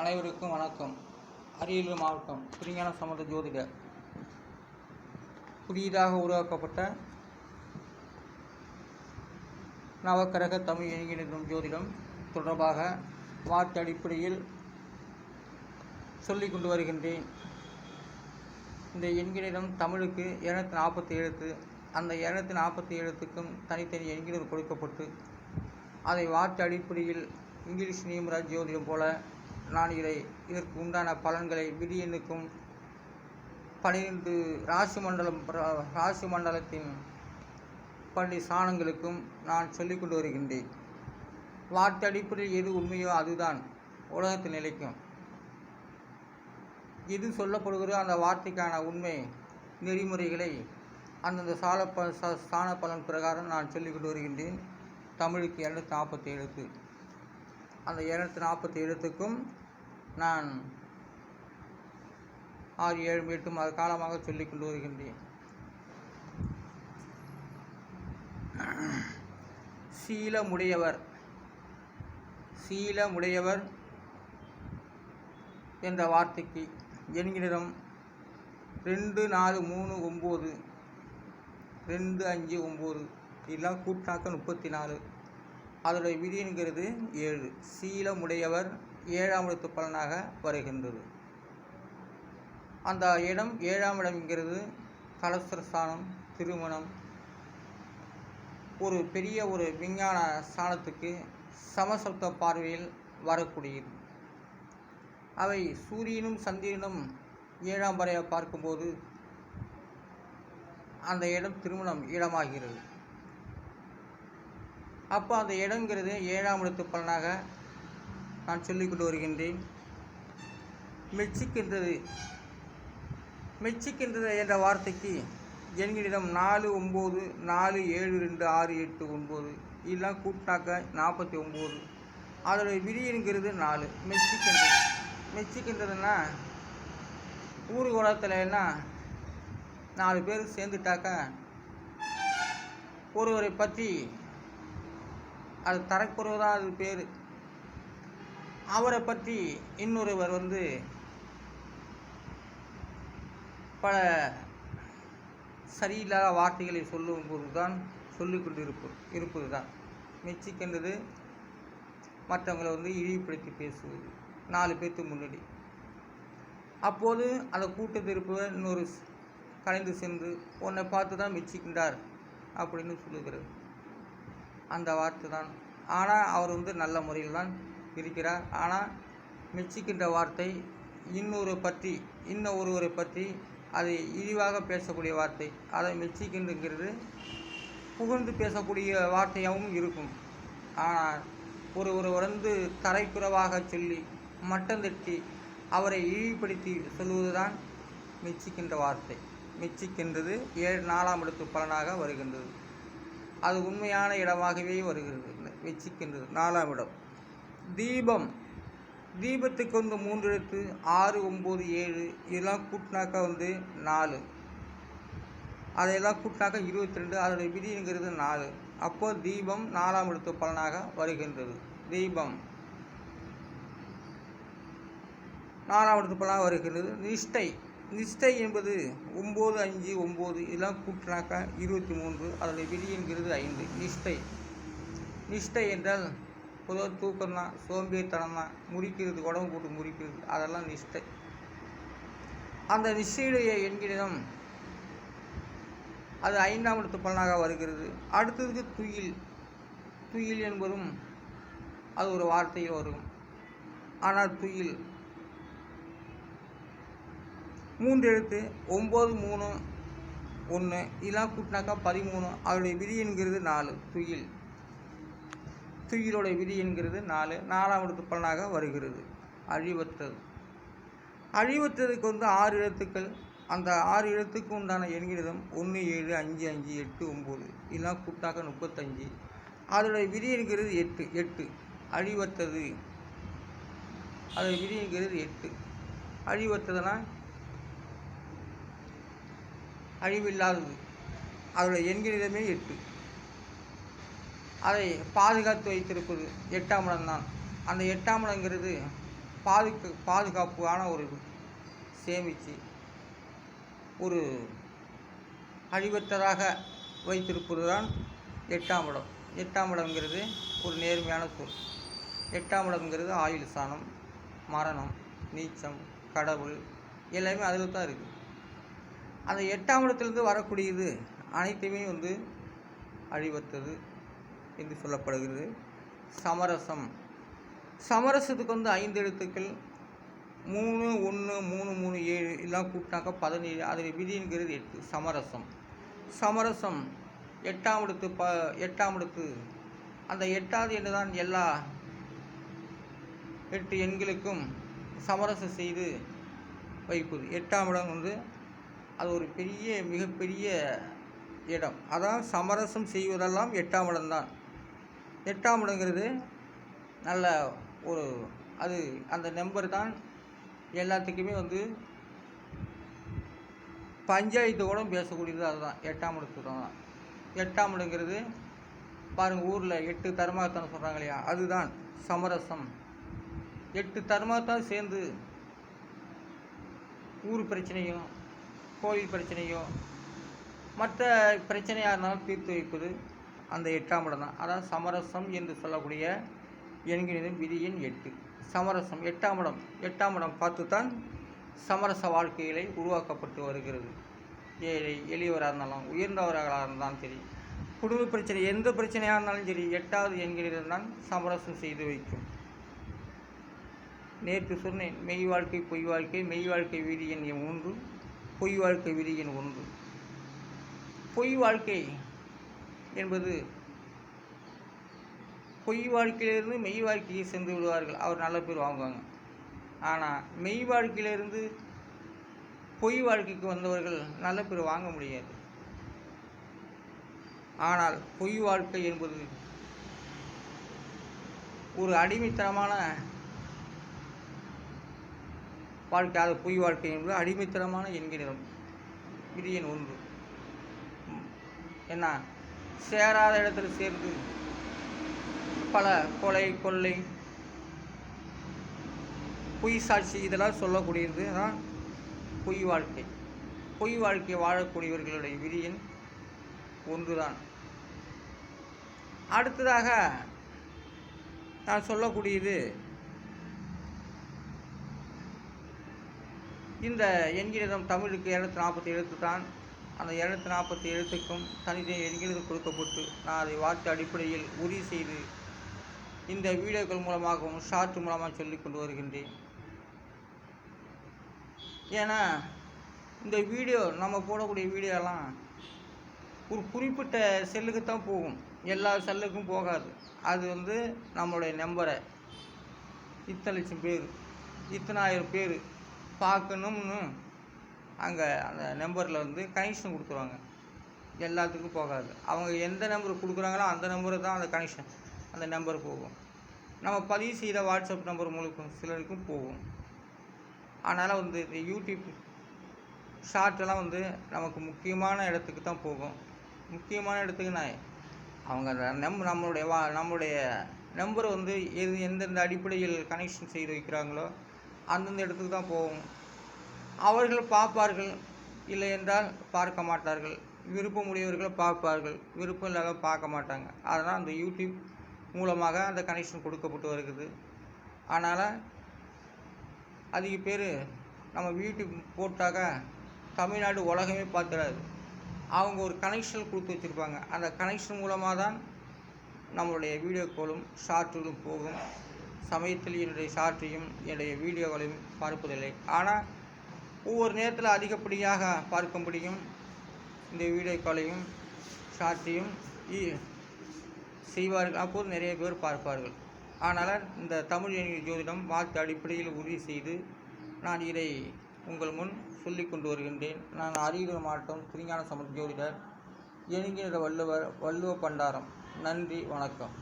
அனைவருக்கும் வணக்கம். அரியலூர் மாவட்டம் திருஞான சம்பந்த ஜோதிடர். புதிதாக உருவாக்கப்பட்ட நவக்கிரக தமிழ் எண்கிணிதம் ஜோதிடம் தொடர்பாக வார்த்தை அடிப்படையில் சொல்லிக் கொண்டு வருகின்றேன். இந்த எண்கிணிதம் தமிழுக்கு 240 எழுத்து. அந்த 240 எழுத்துக்கும் தனித்தனி எண்கிணிதம் கொடுக்கப்பட்டு அதை வார்த்தை அடிப்படையில் இங்கிலீஷ் நியூமராஜ் ஜோதிடம் போல நான் இதற்கு உண்டான பலன்களை விதி எண்ணுக்கும் 12 ராசி மண்டலத்தின் 12 சாணங்களுக்கும் நான் சொல்லிக் கொண்டு வருகின்றேன். வார்த்தை அடிப்படையில் எது உண்மையோ அதுதான் உலகத்தில் நிலைக்கும். எது சொல்லப்படுகிறோ அந்த வார்த்தைக்கான உண்மை நெறிமுறைகளை அந்தந்த சாண பலன் பிரகாரம் நான் சொல்லிக் கொண்டு வருகின்றேன். தமிழுக்கு 240 எழுத்து. அந்த 240 எழுத்துக்கும் நான் 6, 7, 8 மாத காலமாக சொல்லிக் கொண்டு வருகின்றேன். சீலமுடையவர் என்ற வார்த்தைக்கு எண்கிணிதம் 2, 4, 3, 9, 2, 5, 9 இதெல்லாம் கூட்டாக்க 34. அதோடைய விதி என்கிறது 7. சீலமுடையவர் 7ஆம் இடத்து பலனாக வருகின்றது. அந்த இடம் 7ஆம் இடம் என்கிறது கலஸ்திரஸ்தானம், திருமணம், ஒரு பெரிய ஒரு விஞ்ஞான ஸ்தானத்துக்கு சமசப்த பார்வையில் வரக்கூடியது. அவை சூரியனும் சந்திரனும் 7ஆம் பறையை பார்க்கும்போது அந்த இடம் திருமணம் இடமாகிறது. அப்போ அந்த இடங்கிறது 7ஆம் இடத்து பலனாக நான் சொல்லிக்கொண்டு வருகின்றேன். மெச்சிக்கின்றது என்ற வார்த்தைக்கு எண்கிணிதம் 4, 9, 4, 7, 2, 6, 8, 9 இதெல்லாம் கூட்டாக்க 49. அதோடைய விதி என்கிறது 4. மெச்சிக்கின்றதுன்னா ஊர்வலத்தில் என்ன 4 பேர் சேர்ந்துட்டாக்க ஒருவரை பற்றி அது தரக்குறைவதாக அது பேர். அவரை பற்றி இன்னொருவர் பல சரியில்லாத வார்த்தைகளை சொல்லும்போது தான் சொல்லிக்கொண்டு இருப்பது தான் மெச்சிக்கின்றது. மற்றவங்களை இழிவுபடுத்தி பேசுவது 4 பேர்த்துக்கு முன்னாடி. அப்போது அந்த கூட்டத்தில் இருப்பவர் இன்னொரு கலைந்து சென்று உன்னை பார்த்து தான் மெச்சிக்கின்றார் அப்படின்னு சொல்லுகிறது. அந்த வார்த்தை தான். ஆனால் அவர் நல்ல முறையில் தான் இருக்கிறார். ஆனால் மெச்சிக்கின்ற வார்த்தை ஒருவரை பற்றி அதை இழிவாக பேசக்கூடிய வார்த்தை. அதை மெச்சிக்கின்றது புகழ்ந்து பேசக்கூடிய வார்த்தையாகவும் இருக்கும். ஆனால் ஒருவர் தரைக்குறைவாக சொல்லி மட்டம் தட்டி அவரை இழிவுபடுத்தி சொல்லுவது தான் மெச்சிக்கின்ற வார்த்தை. மெச்சிக்கின்றது 4ஆம் இடத்து பலனாக வருகின்றது. அது உண்மையான இடமாகவே வருகிறது. மெச்சிக்கின்றது 4ஆம் இடம். தீபத்துக்கு 3 எழுத்து. 6, 9, 7 இதெல்லாம் கூட்டினாக்கா 4. அதையெல்லாம் கூட்டினாக்கா 22. அதோடைய விதி என்கிறது 4. அப்போ தீபம் 4ஆம் இடத்து பலனாக வருகின்றது. தீபம் 4ஆம் இடத்து பலனாக வருகின்றது. நிஷ்டை என்பது 9, 5, 9 இதெல்லாம் கூட்டினாக்கா 23. அதோடைய விதி என்கிறது 5. நிஷ்டை என்றால் பொதுவாக தூக்கம் தான், சோம்பேறித்தனம் தான், முறிக்கிறது, உடம்பு போட்டு முறிக்கிறது, அதெல்லாம் நிஷ்டை. அந்த நிஷ்டையுடைய எண்கிணிதம் அது 5ஆம் இடத்து பலனாக வருகிறது. அடுத்ததுக்கு துயில் என்பதும் அது ஒரு வார்த்தையில் வரும். ஆனால் துயில் 3 எழுத்து. 9, 3, 1 இதெல்லாம் கூட்டினாக்கா 13. அதோடைய விதி என்கிறது 4. துயிலோடைய விதி என்கிறது 4. 4ஆம் இடத்து பலனாக வருகிறது. அழிவற்றதுக்கு 6 எழுத்துக்கள். அந்த 6 எழுத்துக்கு உண்டான எண்கிணிதம் 1, 7, 5, 5, 8, 9 இதெல்லாம் கூட்டாக்க 35. அதோடைய விதி என்கிறது 8. அழிவற்றது. அதோடைய விதி என்கிறது 8. அழிவற்றதுன்னா அழிவில்லாதது. அதோடைய எண்கிணிதமே 8. அதை பாதுகாத்து வைத்திருப்பது 8ஆம் இடம்தான். அந்த 8ஆம் இடங்கிறது பாதுகாப்பான ஒரு சேமித்து ஒரு அழிவற்றதாக வைத்திருப்பது தான் 8ஆம் இடம். 8ஆம் இடம்ங்கிறது ஒரு நேர்மையான சொல். 8ஆம் இடம்ங்கிறது ஆயுள் ஸ்தானம், மரணம், நீச்சம், கடவுள் எல்லாமே அதில் தான் இருக்குது. அந்த 8ஆம் இடத்துலேருந்து வரக்கூடியது அனைத்துமே அழிவற்றது என்று சொல்லப்படுகிறது. சமரசம். சமரசத்துக்கு 5 எழுத்துக்கள் 3, 1, 3, 3, 7 எல்லாம் கூட்டினாக்கா 17. அதில் விதிங்கிறது 8. சமரசம். சமரசம் 8ஆம் இடத்து 8ஆம் இடத்து அந்த 8வது எண்ணு தான் எல்லா 8 எண்களுக்கும் சமரசம் செய்து வைப்பது. 8ஆம் இடம் அது ஒரு மிகப்பெரிய இடம். அதான் சமரசம் செய்வதெல்லாம் 8ஆம் இடம்தான். 8ஆம் இடங்கிறது நல்ல ஒரு அந்த நம்பர் தான் எல்லாத்துக்குமே பஞ்சாயத்து கூட பேசக்கூடியது. அதுதான் 8ஆம் இடத்துக்கு தான். 8ஆம் இடங்கிறது பாருங்கள், ஊரில் 8 தர்மகர்த்தான்னு சொல்கிறாங்க இல்லையா, அதுதான் சமரசம். 8 தர்மகர்த்தான் சேர்ந்து ஊர் பிரச்சனையோ கோயில் பிரச்சனையோ மற்ற பிரச்சனையாக இருந்தாலும் தீர்த்து வைப்பது அந்த 8ஆம் இடம் தான். அதான் சமரசம் என்று சொல்லக்கூடிய என்கிறது விதி எண் 8. சமரசம் 8ஆம் இடம். 8ஆம் இடம் பார்த்து தான் சமரச வாழ்க்கைகளை உருவாக்கப்பட்டு வருகிறது. ஏழை எளியவராக இருந்தாலும் உயர்ந்தவர்களாக இருந்தாலும் சரி, குடும்ப பிரச்சனை எந்த பிரச்சனையாக இருந்தாலும் சரி, 8வது என்கிறது தான் சமரசம் செய்து வைக்கும். நேற்று சொன்னேன், மெய் வாழ்க்கை பொய் வாழ்க்கை. மெய் வாழ்க்கை விதி எண் 3, பொய் வாழ்க்கை விதி எண் 1. பொய் வாழ்க்கை என்பது பொய் வாழ்க்கையிலிருந்து மெய் வாழ்க்கையை சென்று விடுவார்கள், அவர் நல்ல பேர் வாங்குவாங்க. ஆனால் மெய் வாழ்க்கையிலிருந்து பொய் வாழ்க்கைக்கு வந்தவர்கள் நல்ல பேர் வாங்க முடியாது. ஆனால் பொய் வாழ்க்கை என்பது ஒரு அடிமைத்தனமான வாழ்க்கை. அது பொய் வாழ்க்கை என்பது அடிமைத்தனமான என்கிறோம். விதி எண் 1. என்ன, சேராத இடத்துல சேர்ந்து பல கொலை கொள்ளை பொய் சாட்சி இதெல்லாம் சொல்லக்கூடியது தான் பொய் வாழ்க்கை. பொய் வாழ்க்கை வாழக்கூடியவர்களுடைய விதி எண் 1 தான். அடுத்ததாக நான் சொல்லக்கூடியது இந்த எண்கிணம் தமிழுக்கு 240 எழுத்து தான். அந்த 240 எழுத்துக்கும் தனித்தனி எண்கிறது கொடுக்கப்பட்டு நான் அதை வார்த்தை அடிப்படையில் உறுதி செய்து இந்த வீடியோக்கள் மூலமாகவும் ஷார்ட் மூலமாக சொல்லி கொண்டு வருகின்றேன். ஏன்னா இந்த வீடியோ நம்ம போடக்கூடிய வீடியோலாம் ஒரு குறிப்பிட்ட செல்லுக்கு தான் போகும், எல்லா செல்லுக்கும் போகாது. அது நம்மளுடைய நம்பரை இத்தனை லட்சம் பேர் இத்தனை ஆயிரம் பேர் பார்க்கணும்னு அங்கே அந்த நம்பரில் கனெக்ஷன் கொடுத்துருவாங்க. எல்லாத்துக்கும் போகாது. அவங்க எந்த நம்பர் கொடுக்குறாங்களோ அந்த நம்பரு தான் அந்த கனெக்ஷன், அந்த நம்பர் போகும். நம்ம பதிவு செய்த வாட்ஸ்அப் நம்பர் மூலக்கும் சிலருக்கும் போகும். அதனால் இந்த யூடியூப் ஷார்ட்டெல்லாம் நமக்கு முக்கியமான இடத்துக்கு தான் போகும். முக்கியமான இடத்துக்கு அவங்க அந்த நம்மளுடைய நம்பரை எந்தெந்த அடிப்படையில் கனெக்ஷன் செய்து வைக்கிறாங்களோ அந்தந்த இடத்துக்கு தான் போகும். அவர்கள் பார்ப்பார்கள், இல்லை என்றால் பார்க்க மாட்டார்கள். விருப்பமுடையவர்கள் பார்ப்பார்கள், விருப்பம் இல்லாத பார்க்க மாட்டாங்க. அதனால் அந்த யூடியூப் மூலமாக அந்த கனெக்ஷன் கொடுக்கப்பட்டு வருகிறது. அதனால் அதிக பேர் நம்ம யூடியூப் போட்டாக்க தமிழ்நாடு உலகமே பார்த்துடாது. அவங்க ஒரு கனெக்ஷன் கொடுத்து வச்சுருப்பாங்க. அந்த கனெக்ஷன் மூலமாக தான் நம்மளுடைய வீடியோக்களும் ஷார்ட்டுகளும் போகும். சமயத்தில் என்னுடைய ஷார்ட்டையும் என்னுடைய வீடியோக்களையும் பார்ப்பதில்லை. ஆனால் ஒவ்வொரு நேரத்தில் அதிகப்படியாக பார்க்க முடியும். இந்த வீடியோக்களையும் ஷார்ட்டையும் செய்வார்கள். அப்போது நிறைய பேர் பார்ப்பார்கள். ஆனால் இந்த தமிழ் ஜோதிடம் வார்த்தை அடிப்படையில் உறுதி செய்து நான் இதை உங்கள் முன் சொல்லிக் கொண்டு வருகின்றேன். நான் அரியலூர் மாவட்டம் திருஞான சம்பந்த ஜோதிடர் என்கிற வள்ளுவ பண்டாரம். நன்றி, வணக்கம்.